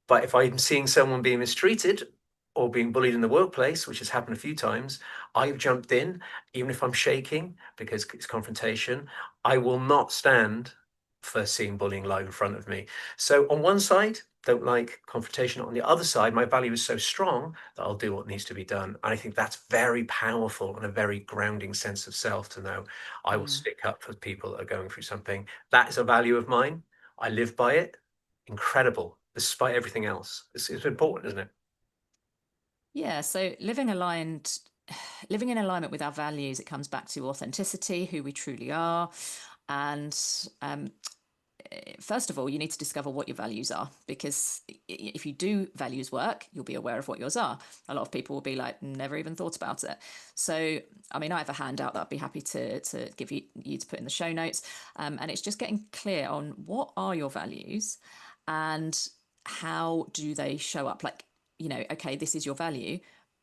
But if I'm seeing someone being mistreated or being bullied in the workplace, which has happened a few times, I've jumped in, even if I'm shaking because it's confrontation. I will not stand for seeing bullying live in front of me. So on one side, don't like confrontation. On the other side, my value is so strong that I'll do what needs to be done. And I think that's very powerful and a very grounding sense of self to know I will Mm. stick up for people that are going through something. That is a value of mine. I live by it. Incredible, despite everything else. It's important, isn't it? Yeah. So living in alignment with our values, it comes back to authenticity, who we truly are. And first of all, you need to discover what your values are, because if you do values work, you'll be aware of what yours are. A lot of people will be like, never even thought about it. So, I mean, I have a handout that I'd be happy to give you to put in the show notes. And it's just getting clear on what are your values and how do they show up. Like, okay, this is your value.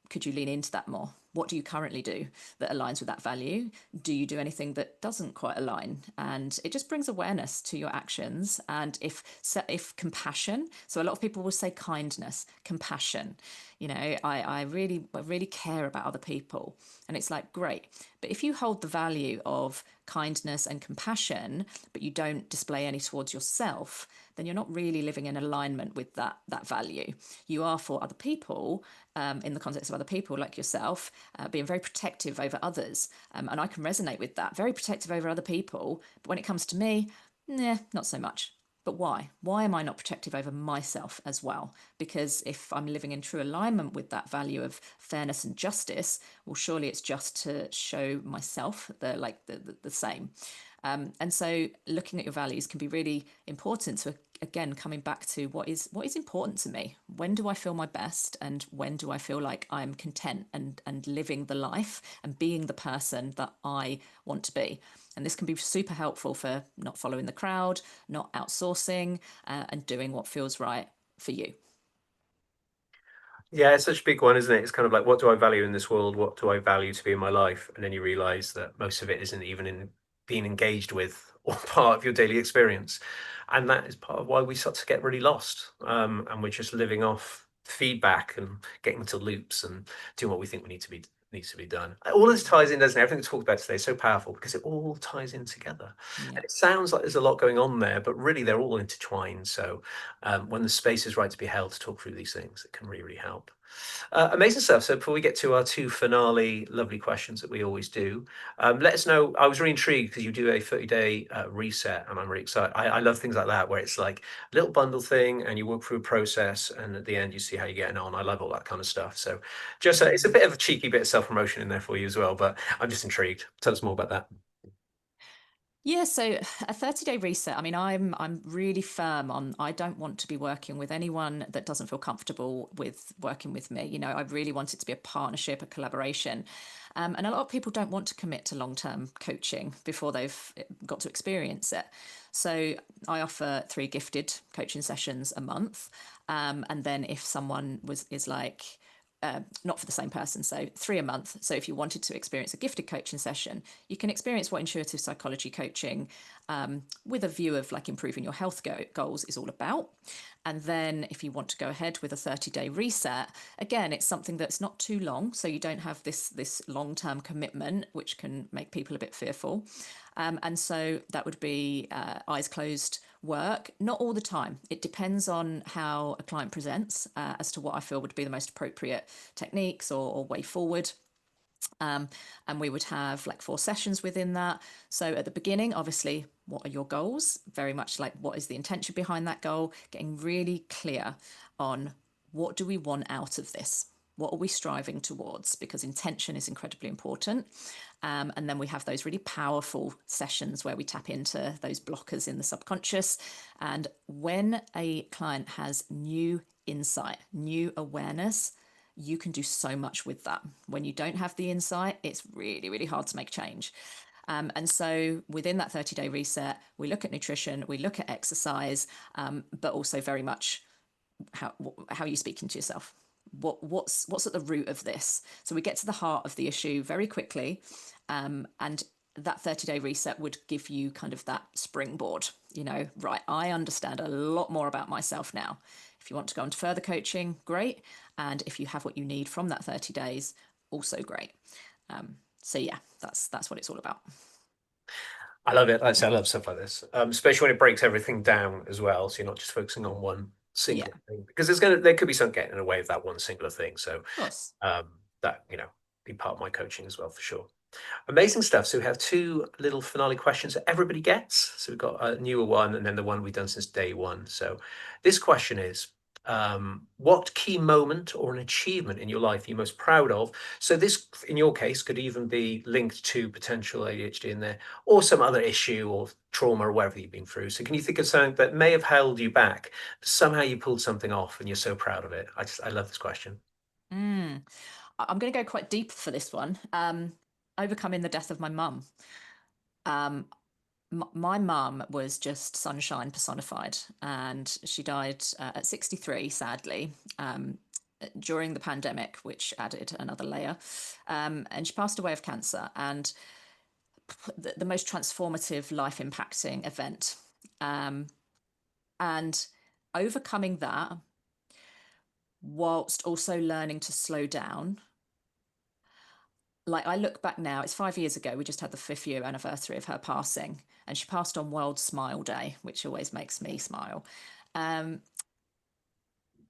Could you lean into that more? What do you currently do that aligns with that value? Do you do anything that doesn't quite align? And it just brings awareness to your actions. And if compassion, so a lot of people will say kindness, compassion. I really care about other people, and it's like, great. But if you hold the value of kindness and compassion, but you don't display any towards yourself, then you're not really living in alignment with that value. You are for other people, in the context of other people like yourself, being very protective over others. And I can resonate with that, very protective over other people. But when it comes to me, nah, not so much. But why? Why am I not protective over myself as well? Because if I'm living in true alignment with that value of fairness and justice, well, surely it's just to show myself the same. And so looking at your values can be really important to, again, coming back to what is important to me. When do I feel my best, and when do I feel like I'm content and living the life and being the person that I want to be? And this can be super helpful for not following the crowd, not outsourcing, and doing what feels right for you. Yeah, it's such a big one, isn't it? It's kind of like, what do I value in this world? What do I value to be in my life? And then you realize that most of it isn't even in being engaged with or part of your daily experience. And that is part of why we start to get really lost. And we're just living off feedback and getting into loops and doing what we think we needs to be done. All this ties in, doesn't it? Everything we talked about today is so powerful because it all ties in together. Yeah. And it sounds like there's a lot going on there, but really they're all intertwined. So when the space is right to be held to talk through these things, it can really, really help. Amazing stuff. So before we get to our two finale lovely questions that we always do, let us know. I was really intrigued because you do a 30-day reset, and I'm really excited. I love things like that where it's like a little bundle thing and you work through a process, and at the end you see how you're getting on. I love all that kind of stuff. So just it's a bit of a cheeky bit of self-promotion in there for you as well, but I'm just intrigued. Tell us more about that. Yeah, so a 30-day reset. I mean, I'm really firm on I don't want to be working with anyone that doesn't feel comfortable with working with me. I really want it to be a partnership, a collaboration. And a lot of people don't want to commit to long-term coaching before they've got to experience it. So I offer 3 gifted coaching sessions a month. And then if someone is like, not for the same person, so 3 a month. So if you wanted to experience a gifted coaching session, you can experience what intuitive psychology coaching, with a view of like improving your health goals, is all about. And then if you want to go ahead with a 30-day reset, again, it's something that's not too long, so you don't have this long-term commitment, which can make people a bit fearful. And so that would be eyes closed work, not all the time. It depends on how a client presents, as to what I feel would be the most appropriate techniques or way forward. And we would have like 4 sessions within that. So at the beginning, obviously, what are your goals? Very much like, what is the intention behind that goal? Getting really clear on what do we want out of this? What are we striving towards? Because intention is incredibly important. And then we have those really powerful sessions where we tap into those blockers in the subconscious. And when a client has new insight, new awareness, you can do so much with that. When you don't have the insight, it's really, really hard to make change. And so within that 30-day reset, we look at nutrition, we look at exercise, but also very much how are you speaking to yourself? What's at the root of this? So we get to the heart of the issue very quickly, and that 30-day reset would give you kind of that springboard. Right, I understand a lot more about myself now. If you want to go on to further coaching, great. And if you have what you need from that 30 days, also great. So yeah, that's what it's all about. I love it. I love stuff like this, especially when it breaks everything down as well. So you're not just focusing on one Yeah, single thing, because there could be something getting in the way of that one singular thing. So of course. that be part of my coaching as well for sure. Amazing stuff. So we have 2 little finale questions that everybody gets. So we've got a newer one and then the one we've done since day one. So this question is, What key moment or an achievement in your life are you most proud of? So this, in your case, could even be linked to potential ADHD in there, or some other issue or trauma or whatever you've been through. So can you think of something that may have held you back, but somehow you pulled something off and you're so proud of it? I love this question. Mm. I'm going to go quite deep for this one. Overcoming the death of my mum. Um, my mum was just sunshine personified, and she died at 63, sadly, during the pandemic, which added another layer. And she passed away of cancer, and the most transformative, life impacting event. Um, and overcoming that, whilst also learning to slow down. Like, I look back now, it's 5 years ago, we just had the 5th year anniversary of her passing, and she passed on World Smile Day, which always makes me smile. Um,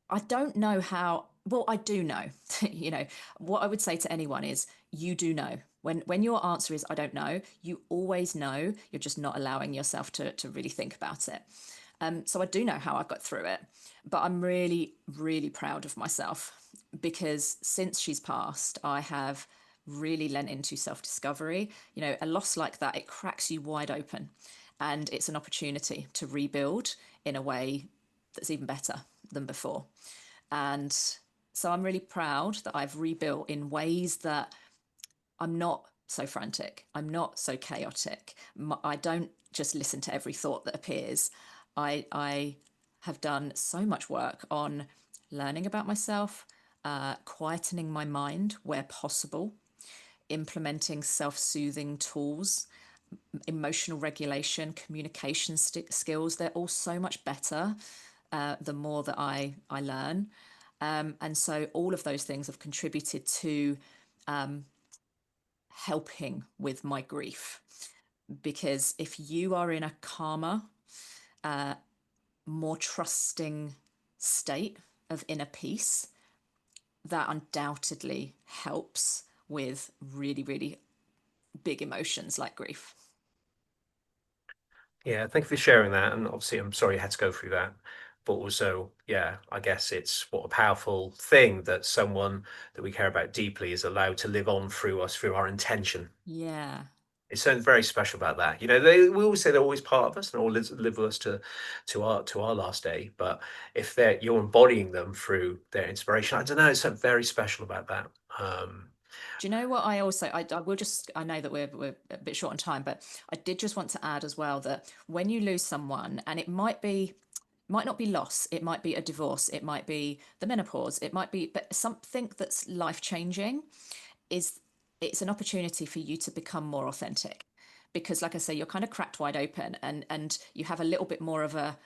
I don't know how, well, I do know. You know, what I would say to anyone is, you do know. When your answer is I don't know, you always know. You're just not allowing yourself to really think about it. So I do know how I got through it, but I'm really, really proud of myself, because since she's passed, I have really lent into self-discovery. You know, a loss like that, it cracks you wide open, and it's an opportunity to rebuild in a way that's even better than before. And so I'm really proud that I've rebuilt in ways that I'm not so frantic. I'm not so chaotic. I don't just listen to every thought that appears. I have done so much work on learning about myself, quietening my mind where possible, implementing self-soothing tools, emotional regulation, communication skills. They're all so much better the more that I learn. And so all of those things have contributed to helping with my grief. Because if you are in a calmer, more trusting state of inner peace, that undoubtedly helps with really, really big emotions like grief. Yeah, thank you for sharing that. And obviously, I'm sorry you had to go through that. But also, yeah, I guess it's what a powerful thing that someone that we care about deeply is allowed to live on through us, through our intention. Yeah. It's something very special about that. We always say they're always part of us and always live with us to our last day. But if you're embodying them through their inspiration, I don't know, it's something very special about that. Um, Do you know what I also, I will just, I know that we're a bit short on time, but I did just want to add as well that when you lose someone, and it might not be loss, it might be a divorce, it might be the menopause, it might be, but something that's life changing, is it's an opportunity for you to become more authentic. Because like I say, you're kind of cracked wide open, and you have a little bit more of a,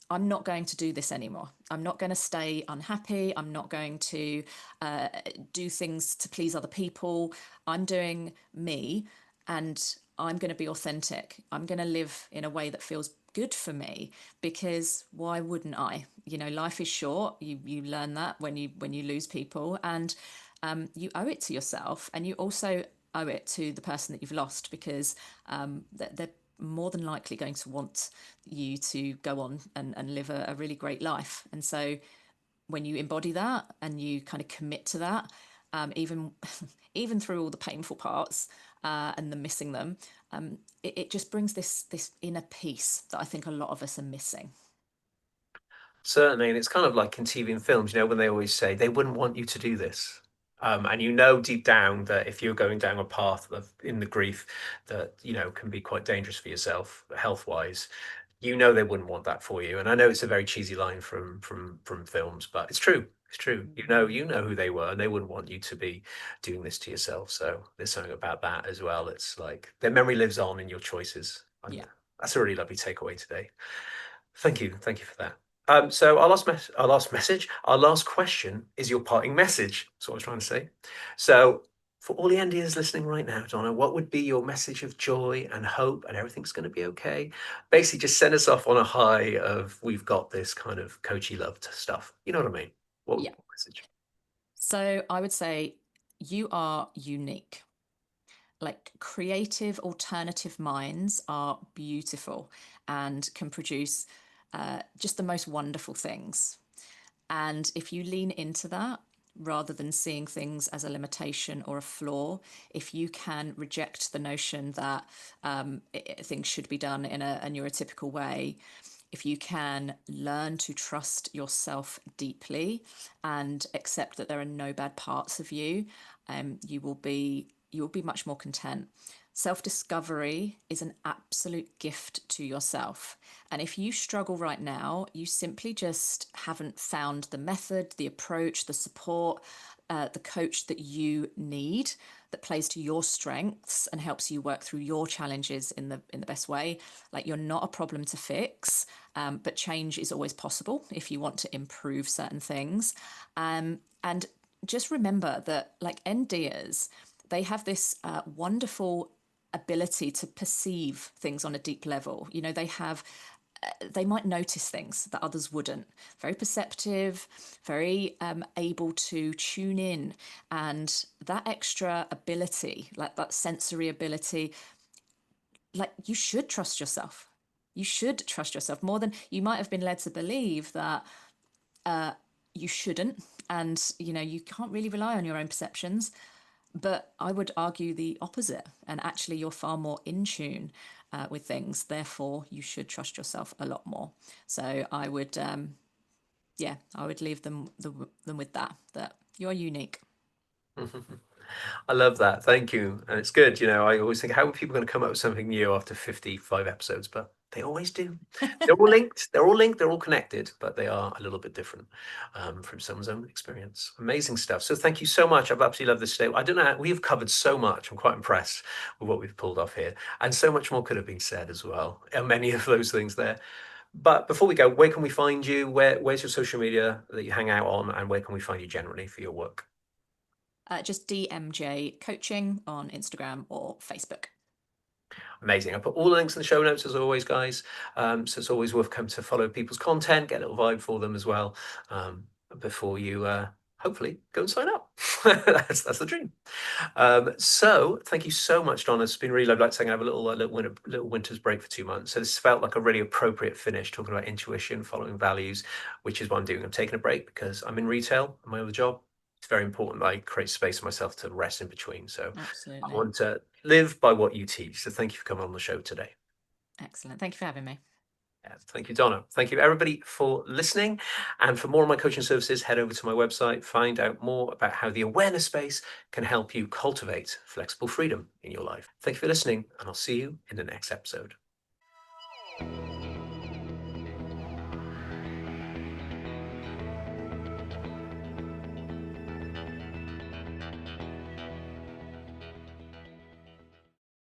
I'm not going to do this anymore. I'm not going to stay unhappy. I'm not going to uh, do things to please other people. I'm doing me, and I'm going to be authentic. I'm going to live in a way that feels good for me, because why wouldn't I? You know, life is short. You learn that when you lose people, and you owe it to yourself, and you also owe it to the person that you've lost, because they're more than likely going to want you to go on and live a really great life. And so when you embody that and you kind of commit to that, even even through all the painful parts and the missing them, it just brings this inner peace that I think a lot of us are missing. Certainly, and it's kind of like in TV and films, when they always say they wouldn't want you to do this. And deep down that if you're going down a path of in the grief that, can be quite dangerous for yourself, health-wise, they wouldn't want that for you. And I know it's a very cheesy line from films, but it's true. It's true. You know who they were, and they wouldn't want you to be doing this to yourself. So there's something about that as well. It's like their memory lives on in your choices. And Yeah. that's a really lovely takeaway today. Thank you. Thank you for that. So our last question is your parting message. That's what I was trying to say. So for all the NDers listening right now, Donna, what would be your message of joy and hope and everything's going to be okay? Basically, just send us off on a high of we've got this kind of coachy loved stuff. You know what I mean? What would Yeah. be your message? So I would say you are unique. Like, creative alternative minds are beautiful and can produce just the most wonderful things. And if you lean into that, rather than seeing things as a limitation or a flaw, if you can reject the notion that things should be done in a neurotypical way, if you can learn to trust yourself deeply and accept that there are no bad parts of you, you will be much more content. Self-discovery is an absolute gift to yourself. And if you struggle right now, you simply just haven't found the method, the approach, the support, the coach that you need, that plays to your strengths and helps you work through your challenges in the best way. Like, you're not a problem to fix, but change is always possible if you want to improve certain things. And just remember that, like, NDers, they have this wonderful ability to perceive things on a deep level. They might notice things that others wouldn't. Very perceptive, very able to tune in. And that extra ability, like that sensory ability, like, you should trust yourself. You should trust yourself more than you might have been led to believe that you shouldn't. And, you can't really rely on your own perceptions. But I would argue the opposite. And actually, you're far more in tune with things. Therefore, you should trust yourself a lot more. So I would, I would leave them with that you're unique. I love that. Thank you. And it's good. I always think, how are people going to come up with something new after 55 episodes? But they always do. They're all linked. They're all linked. They're all connected, but they are a little bit different from someone's own experience. Amazing stuff. So thank you so much. I've absolutely loved this today. I don't know. We've covered so much. I'm quite impressed with what we've pulled off here. And so much more could have been said as well. And many of those things there. But before we go, where can we find you? Where's your social media that you hang out on? And where can we find you generally for your work? Just DMJ Coaching on Instagram or Facebook. Amazing. I'll put all the links in the show notes as always, guys. So it's always worth coming to follow people's content, get a little vibe for them as well, before you hopefully go and sign up. That's the dream. So thank you so much, Donna. It's been really lovely. Like saying, I have a little winter's break for 2 months. So this felt like a really appropriate finish, talking about intuition, following values, which is what I'm doing. I'm taking a break because I'm in retail, my other job. It's very important that I create space for myself to rest in between. So I Absolutely. want to live by what you teach. So thank you for coming on the show today. Excellent. Thank you for having me. Yeah, thank you, Donna. Thank you, everybody, for listening. And for more of my coaching services, head over to my website, find out more about how the awareness space can help you cultivate flexible freedom in your life. Thank you for listening, and I'll see you in the next episode.